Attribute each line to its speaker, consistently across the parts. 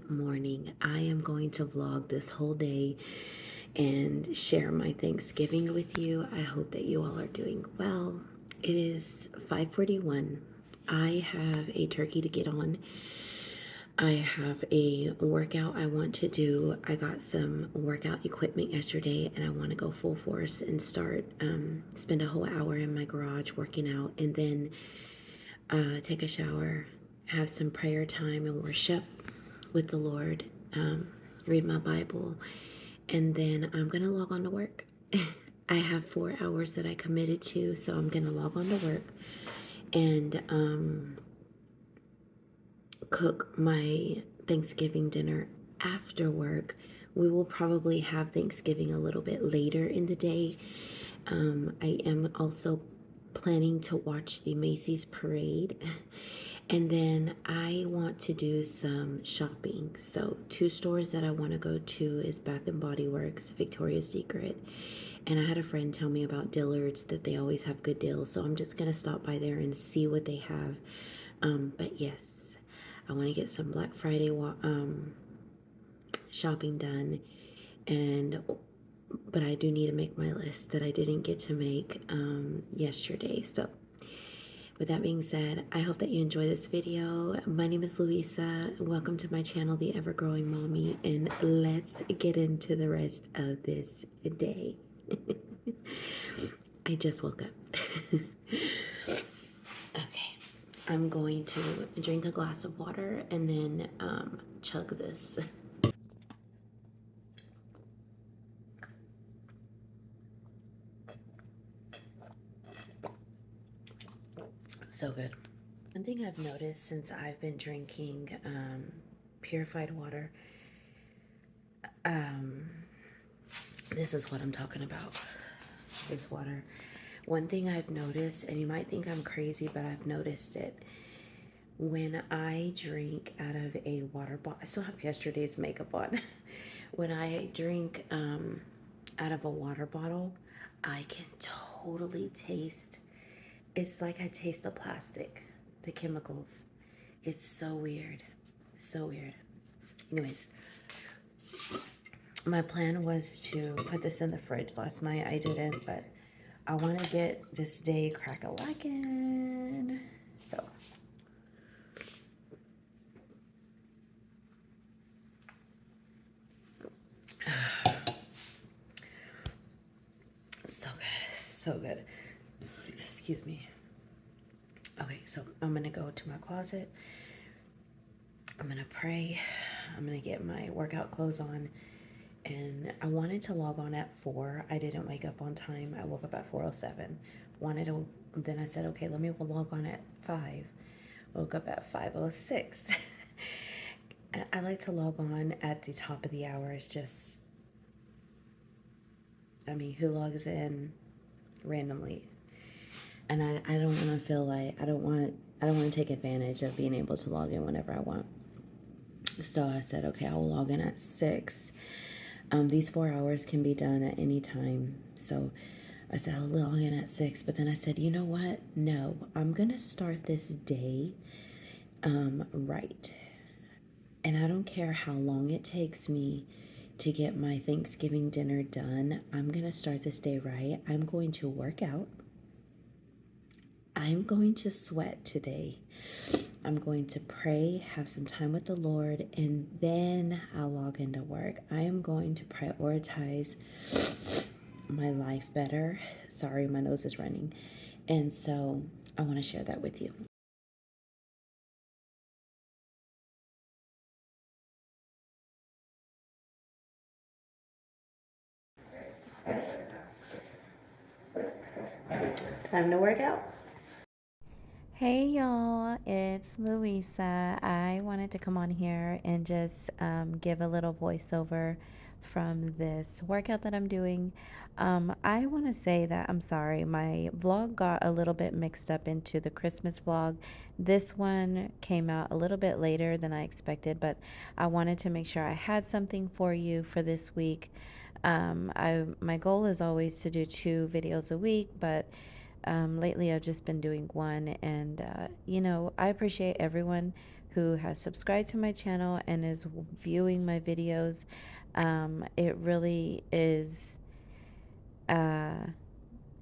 Speaker 1: Good morning. I am going to vlog this whole day and share my Thanksgiving with you. I hope that you all are doing well. It is 5:41. I have a turkey to get on. I have a workout I want to do. I got some workout equipment yesterday and I want to go full force and start spend a whole hour in my garage working out, and then take a shower, have some prayer time and worship with the Lord, read my Bible, and then I'm going to log on to work. I have 4 hours that I committed to, so I'm going to log on to work and cook my Thanksgiving dinner after work. We will probably have Thanksgiving a little bit later in the day. I am also planning to watch the Macy's parade. And then I want to do some shopping. So 2 stores that I want to go to is Bath and Body Works, Victoria's Secret. And I had a friend tell me about Dillard's, that they always have good deals. So I'm just going to stop by there and see what they have. But yes, I want to get some Black Friday shopping done. But I do need to make my list that I didn't get to make yesterday. So with that being said, I hope that you enjoy this video. My name is Louisa. Welcome to my channel, The Ever Growing Mommy, and let's get into the rest of this day. I just woke up. Okay, I'm going to drink a glass of water and then chug this. So good. One thing I've noticed since I've been drinking purified water, this is what I'm talking about, this water. One thing I've noticed, and you might think I'm crazy, but I've noticed it. When I drink out of a water bottle, I still have yesterday's makeup on. When I drink out of a water bottle, I can totally taste, it's like I taste the plastic, the chemicals. It's so weird. So weird. Anyways, my plan was to put this in the fridge last night. I didn't, but I want to get this day crack-a-lackin'. So so good, so good. Excuse me. Okay, so I'm gonna go to my closet. I'm gonna pray. I'm gonna get my workout clothes on. And I wanted to log on at 4. I didn't wake up on time. I woke up at 4:07. Then I said, okay, let me log on at 5. Woke up at 5:06. I like to log on at the top of the hour. It's just, I mean, who logs in randomly? And I don't want to feel like, I don't want to take advantage of being able to log in whenever I want. So I said, okay, I'll log in at 6. These 4 hours can be done at any time. So I said, I'll log in at 6. But then I said, you know what? No, I'm going to start this day right. And I don't care how long it takes me to get my Thanksgiving dinner done. I'm going to start this day right. I'm going to work out. I'm going to sweat today. I'm going to pray, have some time with the Lord, and then I'll log into work. I am going to prioritize my life better. Sorry, my nose is running. And so I want to share that with you. Time to work out.
Speaker 2: Hey y'all, it's Louisa. I wanted to come on here and just give a little voiceover from this workout that I'm doing. I want to say that I'm sorry, my vlog got a little bit mixed up into the Christmas vlog. This one came out a little bit later than I expected, but I wanted to make sure I had something for you for this week. My goal is always to do 2 videos a week, but lately I've just been doing one, and I appreciate everyone who has subscribed to my channel and is viewing my videos. It really is, uh,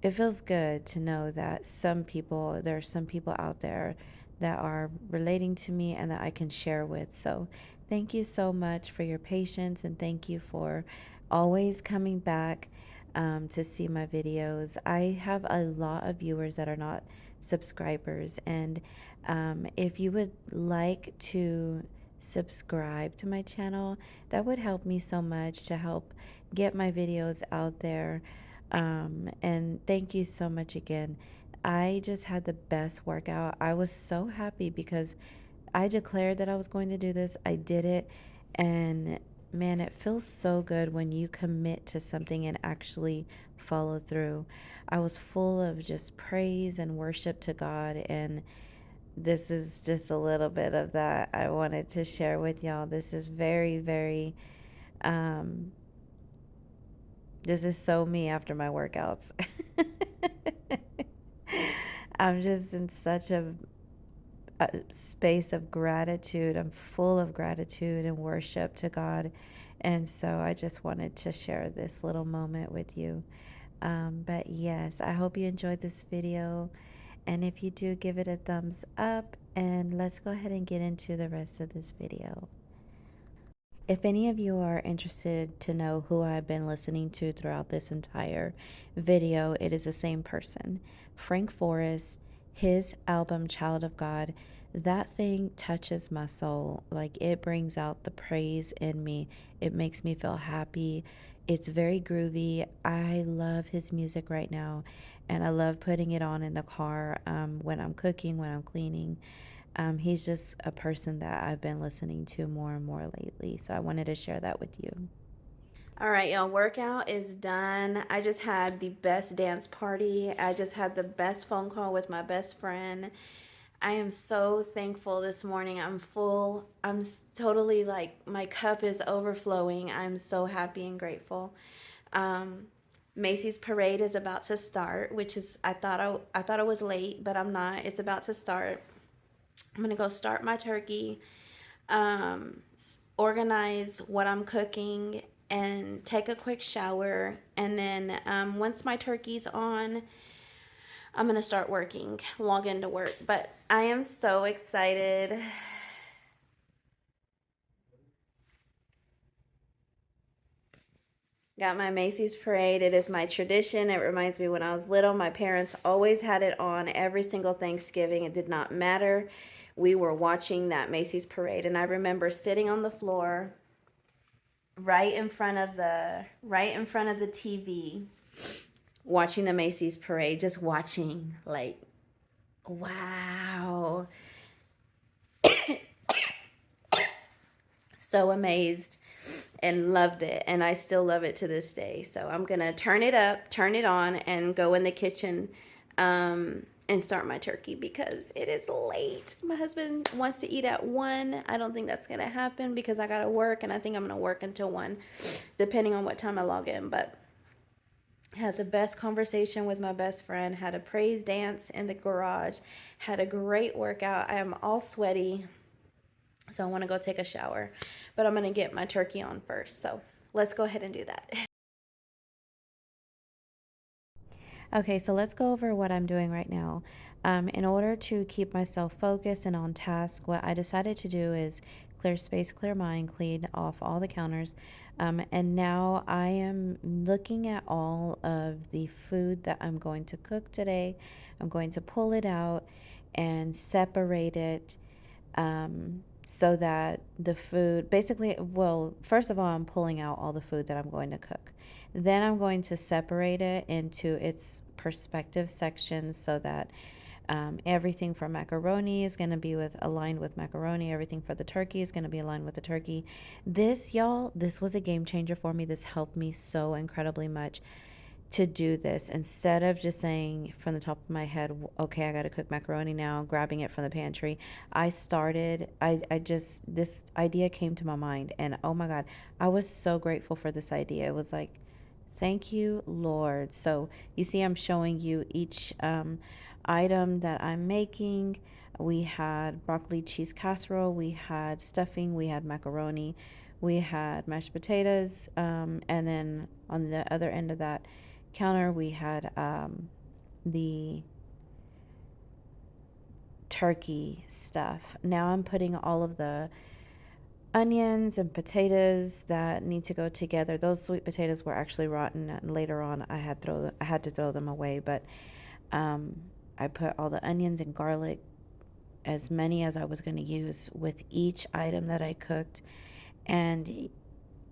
Speaker 2: it feels good to know that there are some people out there that are relating to me and that I can share with. So thank you so much for your patience, and thank you for always coming back to see my videos. I have a lot of viewers that are not subscribers, and if you would like to subscribe to my channel, that would help me so much to help get my videos out there. And thank you so much again. I just had the best workout. I was so happy because I declared that I was going to do this. I did it. And man, it feels so good when you commit to something and actually follow through. I was full of just praise and worship to God. And this is just a little bit of that I wanted to share with y'all. This is very, very, um, this is so me after my workouts. I'm just in such a space of gratitude. I'm full of gratitude and worship to God. And so I just wanted to share this little moment with you. But yes, I hope you enjoyed this video. And if you do, give it a thumbs up. And let's go ahead and get into the rest of this video. If any of you are interested to know who I've been listening to throughout this entire video, it is the same person. Frank Forrest, his album Child of God, that thing touches my soul. Like, it brings out the praise in me. It makes me feel happy. It's very groovy. I love his music right now, and I love putting it on in the car when I'm cooking, when I'm cleaning. He's just a person that I've been listening to more and more lately. So I wanted to share that with you. All right, y'all, workout is done. I just had the best dance party. I just had the best phone call with my best friend. I am so thankful this morning. I'm full. I'm totally like, my cup is overflowing. I'm so happy and grateful. Um, Macy's parade is about to start, which is, I thought it was late, but I'm not. It's about to start. I'm gonna go start my turkey, um, organize what I'm cooking, and take a quick shower. And then once my turkey's on, I'm gonna start working, log into work. But I am so excited. Got my Macy's parade. It is my tradition. It reminds me when I was little, my parents always had it on every single Thanksgiving. It did not matter. We were watching that Macy's parade, and I remember sitting on the floor right in front of the TV, watching the Macy's parade, just watching, like, wow. So amazed and loved it, and I still love it to this day. So I'm gonna turn it up, turn it on, and go in the kitchen and start my turkey because it is late. My husband wants to eat at 1. I don't think that's gonna happen because I gotta work, and I think I'm gonna work until 1, depending on what time I log in. But had the best conversation with my best friend, had a praise dance in the garage, had a great workout. I am all sweaty, so I want to go take a shower, but I'm going to get my turkey on first. So let's go ahead and do that. Okay, so let's go over what I'm doing right now. In order to keep myself focused and on task, what I decided to do is clear space, clear mind, clean off all the counters. And now I am looking at all of the food that I'm going to cook today. I'm going to pull it out and separate it, so that the food basically, well, first of all, I'm pulling out all the food that I'm going to cook. Then I'm going to separate it into its perspective sections so that everything for macaroni is going to be aligned with macaroni. Everything for the turkey is going to be aligned with the turkey. This, y'all, this was a game changer for me. This helped me so incredibly much to do this instead of just saying from the top of my head, okay, I got to cook macaroni now, grabbing it from the pantry. I just, this idea came to my mind, and oh my God, I was so grateful for this idea. It was like, thank you, Lord. So you see, I'm showing you each item that I'm making. We had broccoli cheese casserole, we had stuffing, we had macaroni, we had mashed potatoes, and then on the other end of that counter, we had the turkey stuff. Now I'm putting all of the onions and potatoes that need to go together. Those sweet potatoes were actually rotten, and later on I had to throw them away, but um, I put all the onions and garlic, as many as I was going to use with each item that I cooked. And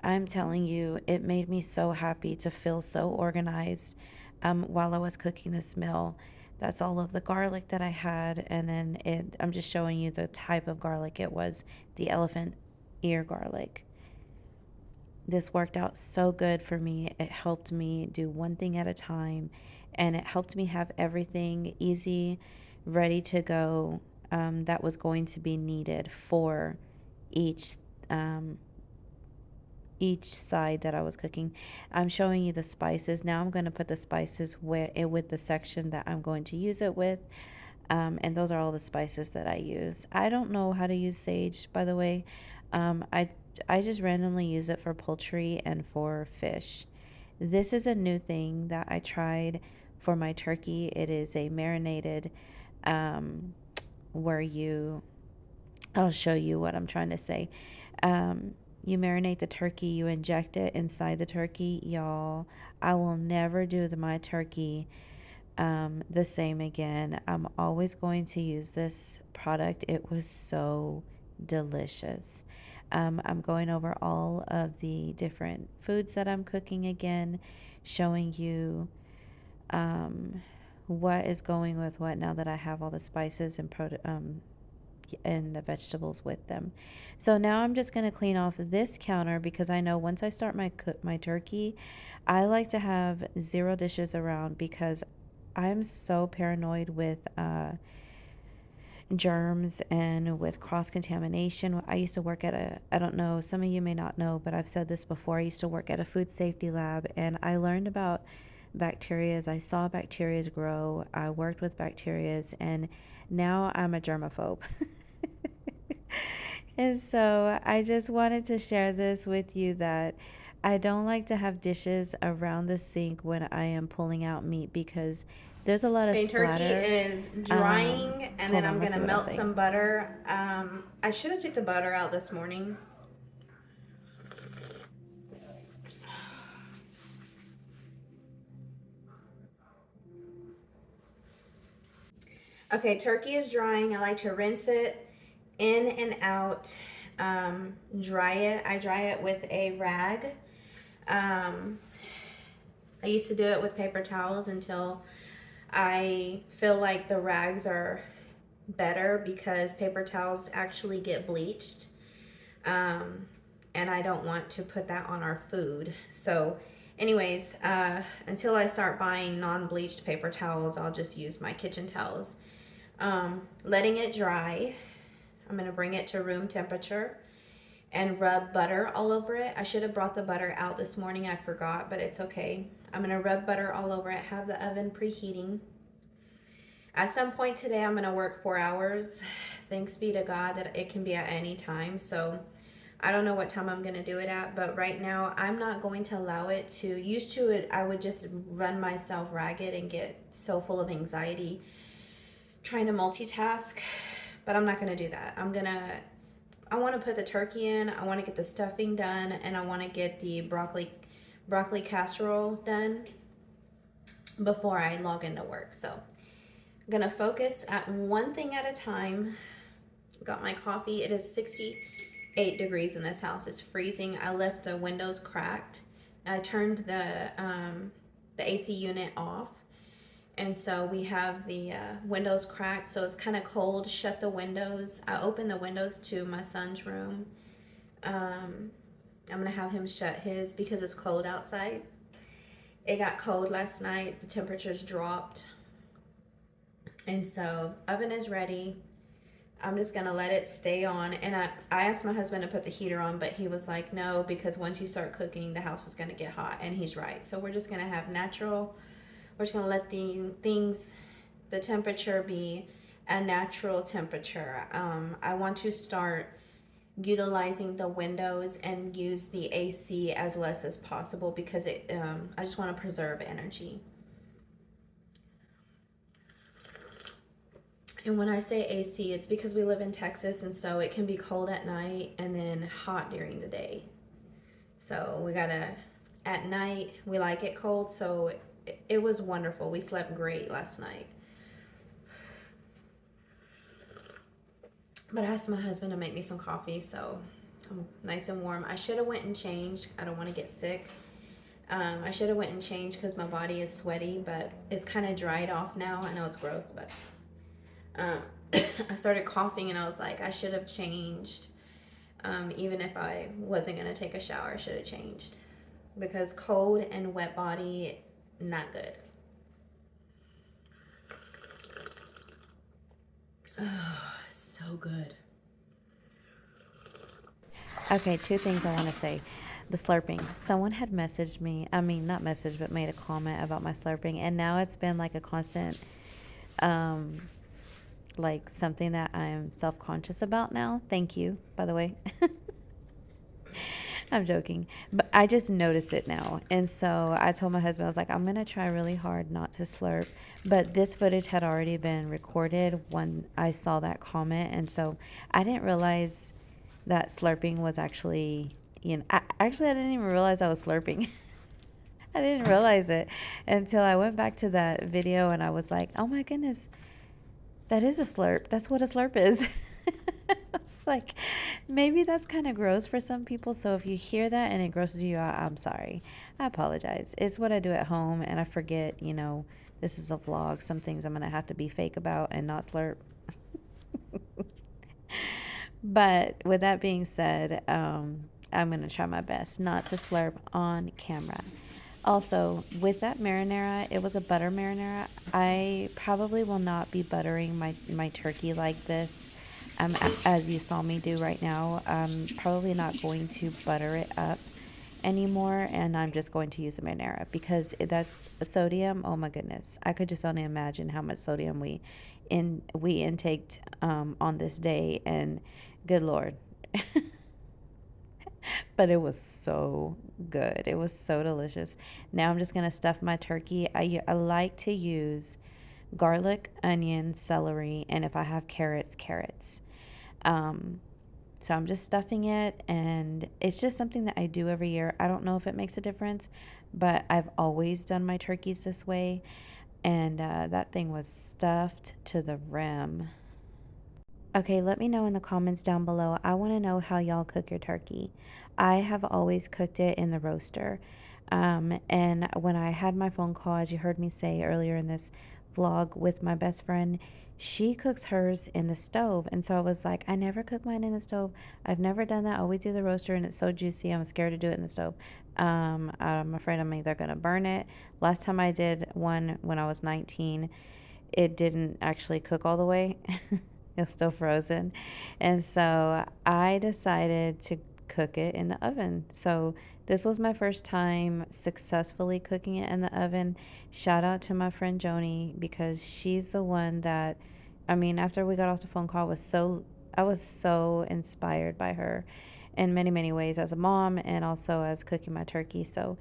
Speaker 2: I'm telling you, it made me so happy to feel so organized while I was cooking this meal. That's all of the garlic that I had. And then I'm just showing you the type of garlic it was, the elephant ear garlic. This worked out so good for me. It helped me do one thing at a time, and it helped me have everything easy, ready to go, that was going to be needed for each um, each side that I was cooking. I'm showing you the spices. Now I'm going to put the spices with the section that I'm going to use it with. And those are all the spices that I use. I don't know how to use sage, by the way. I just randomly use it for poultry and for fish. This is a new thing that I tried for my turkey. It is a marinated, um, where I'll show you what I'm trying to say. Um, you marinate the turkey, you inject it inside the turkey. Y'all, I will never do my turkey the same again. I'm always going to use this product. It was so delicious. I'm going over all of the different foods that I'm cooking again, showing you um, what is going with what now that I have all the spices and the vegetables with them. So now I'm just going to clean off this counter because I know once I start my turkey, I like to have zero dishes around because I'm so paranoid with germs and with cross contamination. I used to work at I don't know, some of you may not know, but I've said this before. I used to work at a food safety lab, and I learned about bacterias. I saw bacterias grow. I worked with bacterias, and now I'm a germaphobe. And so I just wanted to share this with you that I don't like to have dishes around the sink when I am pulling out meat because there's a lot of
Speaker 1: Okay, turkey
Speaker 2: splatter.
Speaker 1: is drying, and then
Speaker 2: Hold
Speaker 1: I'm
Speaker 2: on, let's
Speaker 1: gonna
Speaker 2: see what I'm
Speaker 1: melt
Speaker 2: saying.
Speaker 1: some butter. I should have took the butter out this morning. Okay, turkey is drying. I like to rinse it in and out. Dry it. I dry it with a rag. Um, I used to do it with paper towels until I feel like the rags are better because paper towels actually get bleached. Um, and I don't want to put that on our food. So, anyways, until I start buying non bleached paper towels, I'll just use my kitchen towels. Letting it dry, I'm going to bring it to room temperature and rub butter all over it. I should have brought the butter out this morning. I forgot, but it's okay. I'm going to rub butter all over it, have the oven preheating. At some point today, I'm going to work 4 hours. Thanks be to God that it can be at any time. So I don't know what time I'm going to do it at, but right now I'm not going to allow it to. Used to it, I would just run myself ragged and get so full of anxiety trying to multitask, but I'm not going to do that. I want to put the turkey in, I want to get the stuffing done, and I want to get the broccoli casserole done before I log into work. So I'm going to focus at one thing at a time. Got my coffee. It is 68 degrees in this house. It's freezing. I left the windows cracked. I turned the AC unit off, and so we have the windows cracked, so it's kind of cold. Shut the windows. I opened the windows to my son's room. I'm gonna have him shut his because it's cold outside. It got cold last night. The temperatures dropped, and so oven is ready. I'm just gonna let it stay on. And I asked my husband to put the heater on, but he was like, no, because once you start cooking, the house is gonna get hot. And he's right. So we're just gonna have natural. We're just gonna let the temperature be
Speaker 3: a natural temperature. I want to start utilizing the windows and use the AC as less as possible because I just want to preserve energy. And when I say AC, it's because we live in Texas, and so it can be cold at night and then hot during the day. So we gotta, at night, we like it cold, so it was wonderful. We slept great last night. But I asked my husband to make me some coffee, so I'm nice and warm. I should have went and changed. I don't want to get sick. I should have went and changed because my body is sweaty, but it's kind of dried off now. I know it's gross, but um, I started coughing and I was like, I should have changed. Even if I wasn't gonna take a shower, I should have changed because cold and wet body, not good. Oh, so good.
Speaker 2: Okay, two things I want to say. The slurping. Someone had messaged me, I mean, not messaged, but made a comment about my slurping. And now it's been like a constant, um, like something that I'm self conscious about now. Thank you, by the way. I'm joking, but I just notice it now. And so I told my husband, I was like, I'm going to try really hard not to slurp. But this footage had already been recorded when I saw that comment. And so I didn't realize that slurping was actually, I didn't even realize I was slurping. I didn't realize it until I went back to that video and I was like, oh my goodness, that is a slurp. That's what a slurp is. It's like, maybe that's kind of gross for some people. So if you hear that and it grosses you out, I'm sorry. I apologize. It's what I do at home and I forget, this is a vlog. Some things I'm going to have to be fake about and not slurp. But with that being said, I'm going to try my best not to slurp on camera. Also, with that marinara, it was a butter marinara. I probably will not be buttering my turkey like this, as you saw me do right now. I'm probably not going to butter it up anymore, and I'm just going to use the marinara because that's sodium. Oh my goodness, I could just only imagine how much sodium we intaked on this day, and good lord. But it was so good. It was so delicious. Now I'm just going to stuff my turkey. I like to use garlic, onion, celery, and if I have carrots, carrots. Um, so I'm just stuffing it, and it's just something that I do every year. I don't know if it makes a difference, but I've always done my turkeys this way, and that thing was stuffed to the rim. Okay, let me know in the comments down below. I want to know how y'all cook your turkey. I have always cooked it in the roaster. And when I had my phone call, as you heard me say earlier in this vlog with my best friend, she cooks hers in the stove. And so I was like, I never cook mine in the stove. I've never done that. I always do the roaster, and it's so juicy. I'm scared to do it in the stove. I'm afraid I'm either going to burn it. Last time I did one when I was 19, it didn't actually cook all the way. It's still frozen. And so I decided to cook it in the oven. So this was my first time successfully cooking it in the oven. Shout out to my friend Joni because she's the one that, I mean, after we got off the phone call, I was so inspired by her in many, many ways as a mom and also as cooking my turkey. So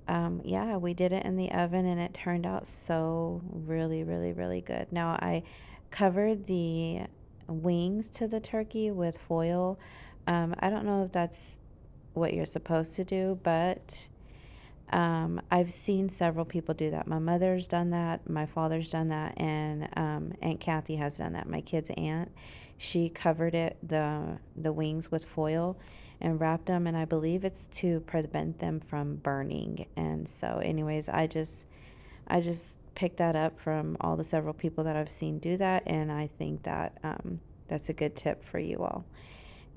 Speaker 2: yeah, we did it in the oven and it turned out so really, really, really good. Now, I covered the wings to the turkey with foil. I don't know if that's what you're supposed to do, but I've seen several people do that. My mother's done that, my father's done that, and Aunt Kathy has done that. My kid's aunt, she covered the wings with foil and wrapped them, and I believe it's to prevent them from burning. And so, anyways, I just picked that up from all the several people that I've seen do that, and I think that that's a good tip for you all.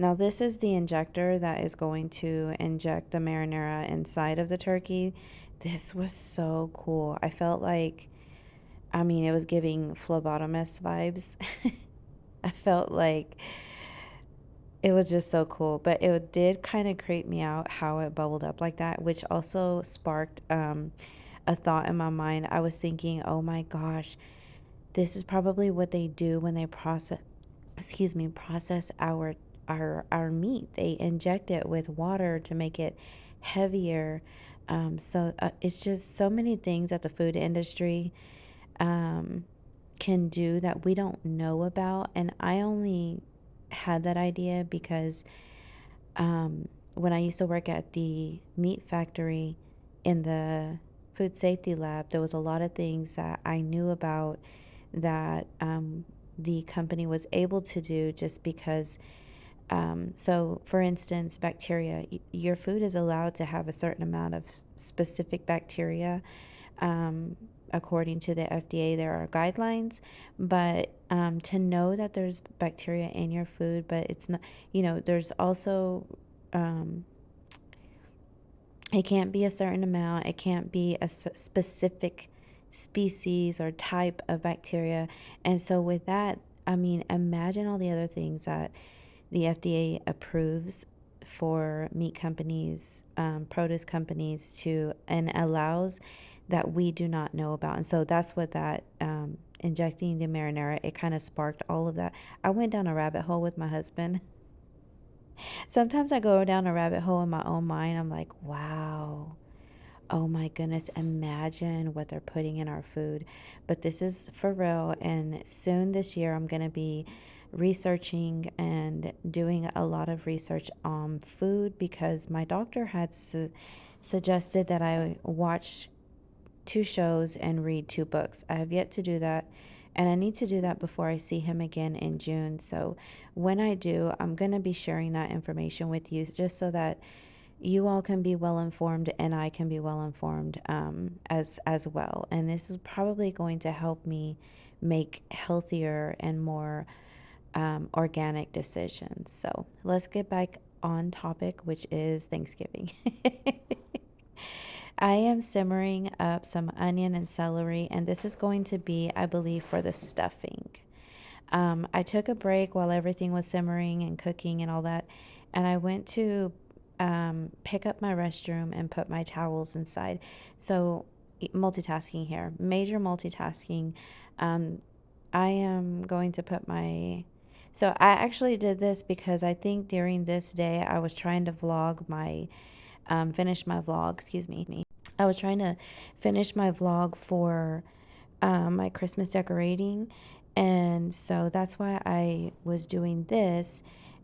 Speaker 2: Now, this is the injector that is going to inject the marinara inside of the turkey. This was so cool. I felt like, I mean, it was giving phlebotomist vibes. I felt like it was just so cool, but it did kind of creep me out how it bubbled up like that, which also sparked a thought in my mind. I was thinking, oh my gosh, this is probably what they do when they process our meat. They inject it with water to make it heavier. It's just so many things that the food industry um, can do that we don't know about. And I only had that idea because when I used to work at the meat factory in the food safety lab, there was a lot of things that I knew about that the company was able to do just because. So, for instance, bacteria, your food is allowed to have a certain amount of specific bacteria. According to the FDA, there are guidelines, but to know that there's bacteria in your food, but it's not, there's also um, it can't be a certain amount. It can't be a specific species or type of bacteria. And so, with that, I mean, imagine all the other things that the FDA approves for meat companies, produce companies to, and allows that we do not know about. And so, that's what that injecting the marinara, it kind of sparked all of that. I went down a rabbit hole with my husband. Sometimes I go down a rabbit hole in my own mind. I'm like, wow, oh my goodness, imagine what they're putting in our food. But this is for real. And soon this year, I'm going to be researching and doing a lot of research on food because my doctor had suggested that I watch 2 shows and read 2 books. I have yet to do that. And I need to do that before I see him again in June. So when I do, I'm going to be sharing that information with you just so that you all can be well informed and I can be well informed as well. And this is probably going to help me make healthier and more organic decisions. So let's get back on topic, which is Thanksgiving. I am simmering up some onion and celery, and this is going to be, I believe, for the stuffing. I took a break while everything was simmering and cooking and all that, and I went to pick up my restroom and put my towels inside. So, multitasking here, major multitasking. I am going to put my. So, I actually did this because I think during this day I was trying to finish my vlog, excuse me. I was trying to finish my vlog for my Christmas decorating. And so that's why I was doing this.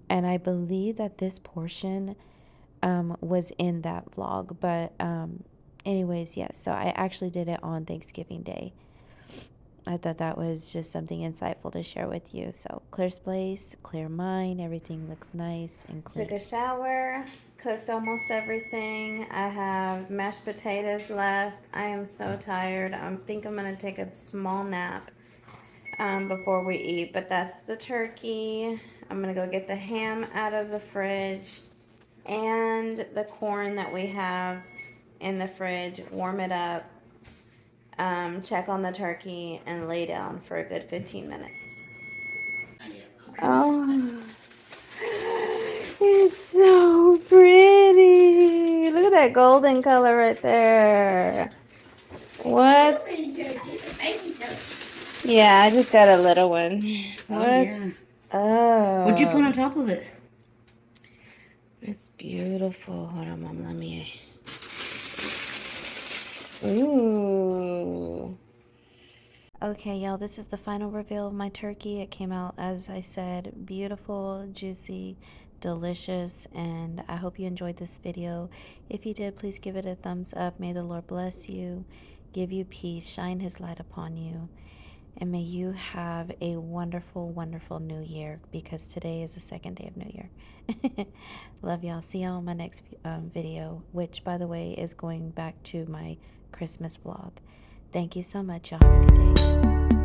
Speaker 2: And I believe that this portion was in that vlog. But, anyways, yes. So I actually did it on Thanksgiving Day. I thought that was just something insightful to share with you. So, clear space, clear mind, everything looks nice and clean.
Speaker 3: Took a shower, cooked almost everything. I have mashed potatoes left. I am so tired. I think I'm going to take a small nap before we eat, but that's the turkey. I'm going to go get the ham out of the fridge and the corn that we have in the fridge, warm it up, check on the turkey, and lay down for a good 15 minutes. Oh, it's so pretty. Look at that golden color right there. What's... Yeah, I just got a little one. What's up?
Speaker 1: What'd you put on top of it?
Speaker 3: It's beautiful. Hold on, Mom. Let me... Ooh.
Speaker 2: Okay, y'all, this is the final reveal of my turkey. It came out, as I said, beautiful, juicy, delicious, and I hope you enjoyed this video. If you did, please give it a thumbs up. May the Lord bless you, give you peace, shine his light upon you, and may you have a wonderful, wonderful new year, because today is the second day of New Year. Love y'all. See y'all in my next video, which, by the way, is going back to my Christmas vlog. Thank you so much. Y'all have a good day.